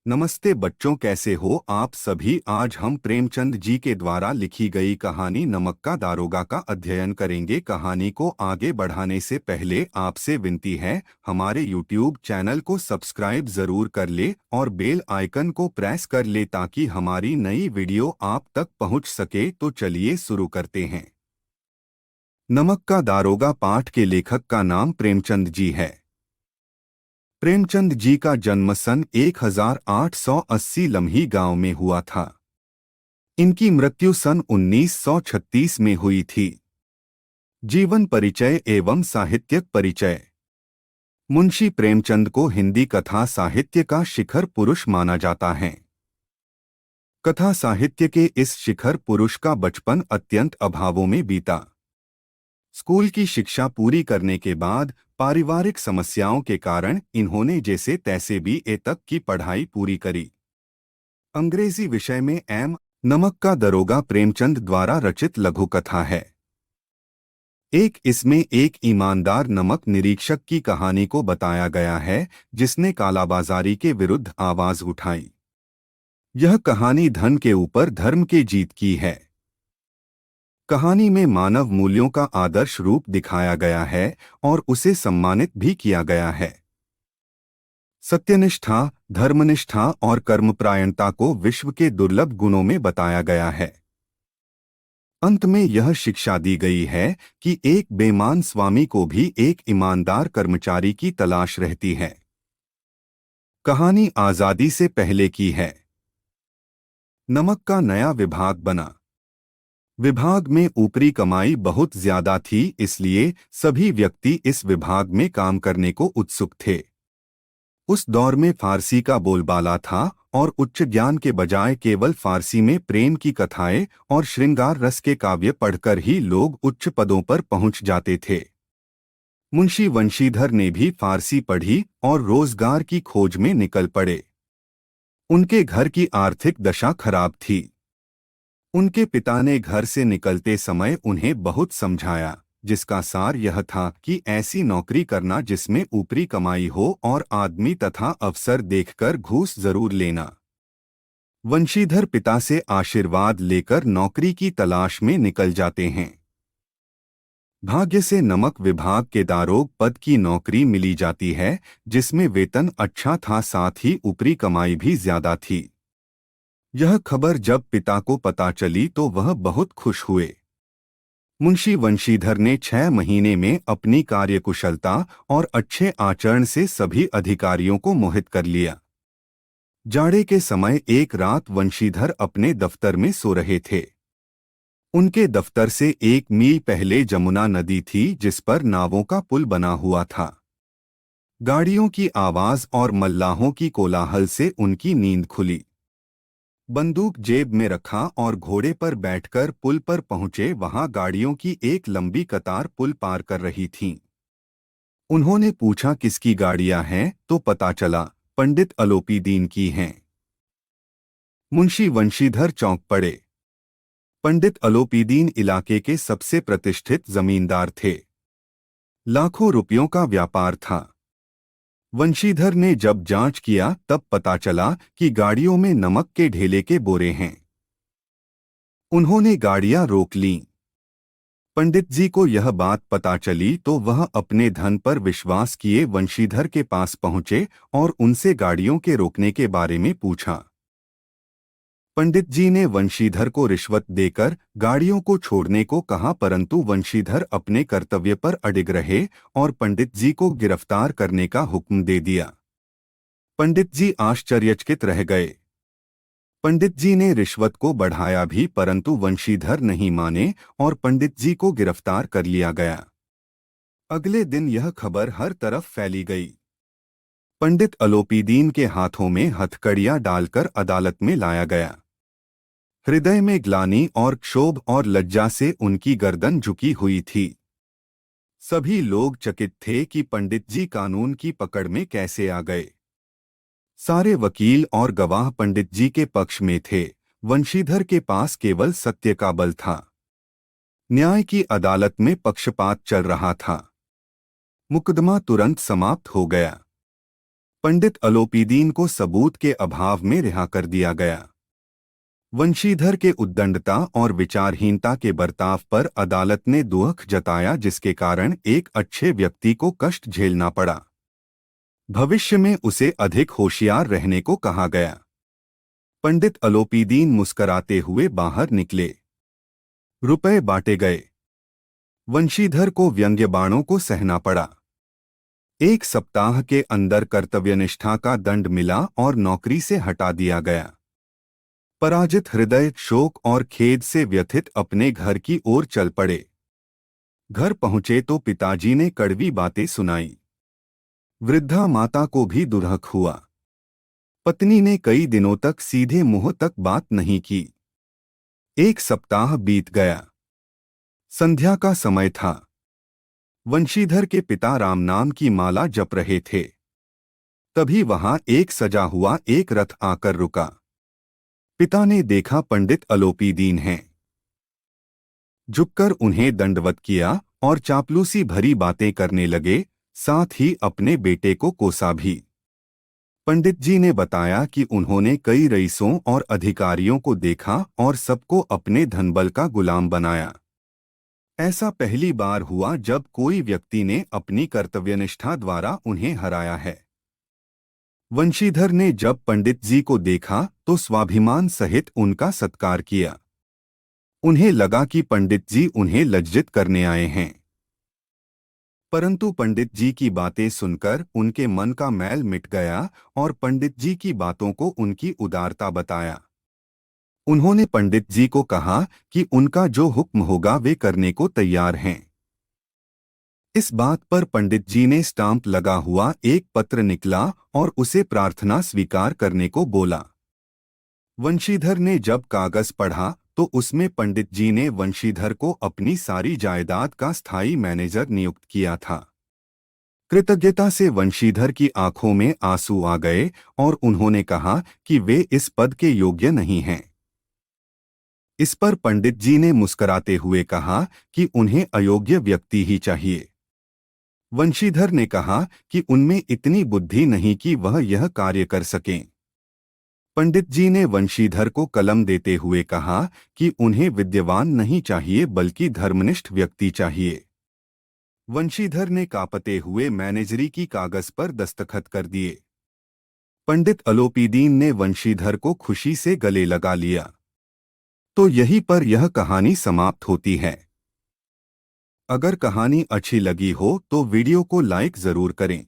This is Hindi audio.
नमस्ते बच्चों, कैसे हो आप सभी। आज हम प्रेमचंद जी के द्वारा लिखी गई कहानी नमक का दारोगा का अध्ययन करेंगे। कहानी को आगे बढ़ाने से पहले आपसे विनती है, हमारे YouTube चैनल को सब्सक्राइब जरूर कर ले और बेल आइकन को प्रेस कर ले ताकि हमारी नई वीडियो आप तक पहुंच सके। तो चलिए शुरू करते हैं। नमक का दारोगा पाठ के लेखक का नाम प्रेमचंद जी है। प्रेमचंद जी का जन्म सन 1880 लम्ही गांव में हुआ था। इनकी मृत्यु सन 1936 में हुई थी। जीवन परिचय एवं साहित्यिक परिचय। मुंशी प्रेमचंद को हिंदी कथा साहित्य का शिखर पुरुष माना जाता है। कथा साहित्य के इस शिखर पुरुष का बचपन अत्यंत अभावों में बीता। स्कूल की शिक्षा पूरी करने के बाद पारिवारिक समस्याओं के कारण इन्होंने जैसे तैसे B.A. तक की पढ़ाई पूरी करी। अंग्रेजी विषय में M. नमक का दरोगा प्रेमचंद द्वारा रचित लघु कथा है। इसमें एक ईमानदार नमक निरीक्षक की कहानी को बताया गया है जिसने कालाबाजारी के विरुद्ध आवाज उठाई। यह कहानी धन के ऊपर धर्म के जीत की है। कहानी में मानव मूल्यों का आदर्श रूप दिखाया गया है और उसे सम्मानित भी किया गया है। सत्यनिष्ठा, धर्मनिष्ठा और कर्मपरायणता को विश्व के दुर्लभ गुणों में बताया गया है। अंत में यह शिक्षा दी गई है कि एक बेईमान स्वामी को भी एक ईमानदार कर्मचारी की तलाश रहती है। कहानी आजादी से पहले की है। नमक का नया विभाग बना। विभाग में ऊपरी कमाई बहुत ज्यादा थी, इसलिए सभी व्यक्ति इस विभाग में काम करने को उत्सुक थे। उस दौर में फारसी का बोलबाला था और उच्च ज्ञान के बजाय केवल फारसी में प्रेम की कथाएं और श्रृंगार रस के काव्य पढ़कर ही लोग उच्च पदों पर पहुंच जाते थे। मुंशी वंशीधर ने भी फारसी पढ़ी और रोजगार की खोज में निकल पड़े। उनके घर की आर्थिक दशा खराब थी। उनके पिता ने घर से निकलते समय उन्हें बहुत समझाया, जिसका सार यह था कि ऐसी नौकरी करना जिसमें ऊपरी कमाई हो और आदमी तथा अवसर देखकर घूस जरूर लेना। वंशीधर पिता से आशीर्वाद लेकर नौकरी की तलाश में निकल जाते हैं। भाग्य से नमक विभाग के दारोग पद की नौकरी मिली जाती है, जिसमें वेतन अच्छा था, साथ ही ऊपरी कमाई भी ज्यादा थी। यह खबर जब पिता को पता चली तो वह बहुत खुश हुए। मुंशी वंशीधर ने 6 महीने में अपनी कार्यकुशलता और अच्छे आचरण से सभी अधिकारियों को मोहित कर लिया। जाड़े के समय एक रात वंशीधर अपने दफ्तर में सो रहे थे। उनके दफ्तर से 1 मील पहले जमुना नदी थी, जिस पर नावों का पुल बना हुआ था। गाड़ियों की आवाज और मल्लाहों की कोलाहल से उनकी नींद खुली। बंदूक जेब में रखा और घोड़े पर बैठकर पुल पर पहुंचे। वहां गाड़ियों की एक लंबी कतार पुल पार कर रही थी। उन्होंने पूछा, किसकी गाड़ियां हैं? तो पता चला पंडित अलोपीदीन की हैं। मुंशी वंशीधर चौंक पड़े। पंडित अलोपीदीन इलाके के सबसे प्रतिष्ठित जमींदार थे। लाखों रुपयों का व्यापार था। वंशीधर ने जब जांच किया तब पता चला कि गाड़ियों में नमक के ढेले के बोरे हैं। उन्होंने गाड़ियां रोक लीं। पंडित जी को यह बात पता चली तो वह अपने धन पर विश्वास किए वंशीधर के पास पहुंचे और उनसे गाड़ियों के रोकने के बारे में पूछा। पंडित जी ने वंशीधर को रिश्वत देकर गाड़ियों को छोड़ने को कहा, परंतु वंशीधर अपने कर्तव्य पर अडिग रहे और पंडित जी को गिरफ्तार करने का हुक्म दे दिया। पंडित जी आश्चर्यचकित रह गए। पंडित जी ने रिश्वत को बढ़ाया भी, परंतु वंशीधर नहीं माने और पंडित जी को गिरफ्तार कर लिया गया। अगले दिन यह खबर हर तरफ फैली गई। पंडित अलोपीदीन के हाथों में हथकड़ियां डालकर अदालत में लाया गया। हृदय में ग्लानि और क्षोभ और लज्जा से उनकी गर्दन झुकी हुई थी। सभी लोग चकित थे कि पंडित जी कानून की पकड़ में कैसे आ गए। सारे वकील और गवाह पंडित जी के पक्ष में थे। वंशीधर के पास केवल सत्य का बल था। न्याय की अदालत में पक्षपात चल रहा था। मुकदमा तुरंत समाप्त हो गया। पंडित अलोपीदीन को सबूत के अभाव में रिहा कर दिया गया। वंशीधर के उद्दंडता और विचारहीनता के बर्ताव पर अदालत ने दुख जताया, जिसके कारण एक अच्छे व्यक्ति को कष्ट झेलना पड़ा। भविष्य में उसे अधिक होशियार रहने को कहा गया। पंडित अलोपीदीन मुस्कराते हुए बाहर निकले। रुपए बांटे गए। वंशीधर को व्यंग्य बाणों को सहना पड़ा। 1 सप्ताह के अंदर कर्तव्यनिष्ठा का दंड मिला और नौकरी से हटा दिया गया। पराजित हृदय शोक और खेद से व्यथित अपने घर की ओर चल पड़े। घर पहुंचे तो पिताजी ने कड़वी बातें सुनाई। वृद्धा माता को भी दुर्हक हुआ। पत्नी ने कई दिनों तक सीधे मुंह तक बात नहीं की। 1 सप्ताह बीत गया। संध्या का समय था। वंशीधर के पिता राम नाम की माला जप रहे थे। तभी वहां एक सजा हुआ एक रथ आकर रुका। पिता ने देखा पंडित अलोपीदीन हैं। झुककर उन्हें दंडवत किया और चापलूसी भरी बातें करने लगे, साथ ही अपने बेटे को कोसा भी। पंडित जी ने बताया कि उन्होंने कई रईसों और अधिकारियों को देखा और सबको अपने धनबल का गुलाम बनाया। ऐसा पहली बार हुआ जब कोई व्यक्ति ने अपनी कर्तव्यनिष्ठा द्वारा उन्हें हराया है। वंशीधर ने जब पंडित जी को देखा तो स्वाभिमान सहित उनका सत्कार किया। उन्हें लगा कि पंडित जी उन्हें लज्जित करने आए हैं, परंतु पंडित जी की बातें सुनकर उनके मन का मैल मिट गया और पंडित जी की बातों को उनकी उदारता बताया। उन्होंने पंडित जी को कहा कि उनका जो हुक्म होगा वे करने को तैयार हैं। इस बात पर पंडित जी ने स्टाम्प लगा हुआ एक पत्र निकला और उसे प्रार्थना स्वीकार करने को बोला। वंशीधर ने जब कागज पढ़ा तो उसमें पंडित जी ने वंशीधर को अपनी सारी जायदाद का स्थायी मैनेजर नियुक्त किया था। कृतज्ञता से वंशीधर की आंखों में आंसू आ गए और उन्होंने कहा कि वे इस पद के योग्य नहीं हैं। इस पर पंडित जी ने मुस्कुराते हुए कहा कि उन्हें अयोग्य व्यक्ति ही चाहिए। वंशीधर ने कहा कि उनमें इतनी बुद्धि नहीं कि वह यह कार्य कर सकें। पंडित जी ने वंशीधर को कलम देते हुए कहा कि उन्हें विद्वान नहीं चाहिए बल्कि धर्मनिष्ठ व्यक्ति चाहिए। वंशीधर ने कांपते हुए मैनेजरी की कागज पर दस्तखत कर दिए। पंडित अलोपीदीन ने वंशीधर को खुशी से गले लगा लिया। तो यहीं पर यह कहानी समाप्त होती है। अगर कहानी अच्छी लगी हो तो वीडियो को लाइक जरूर करें।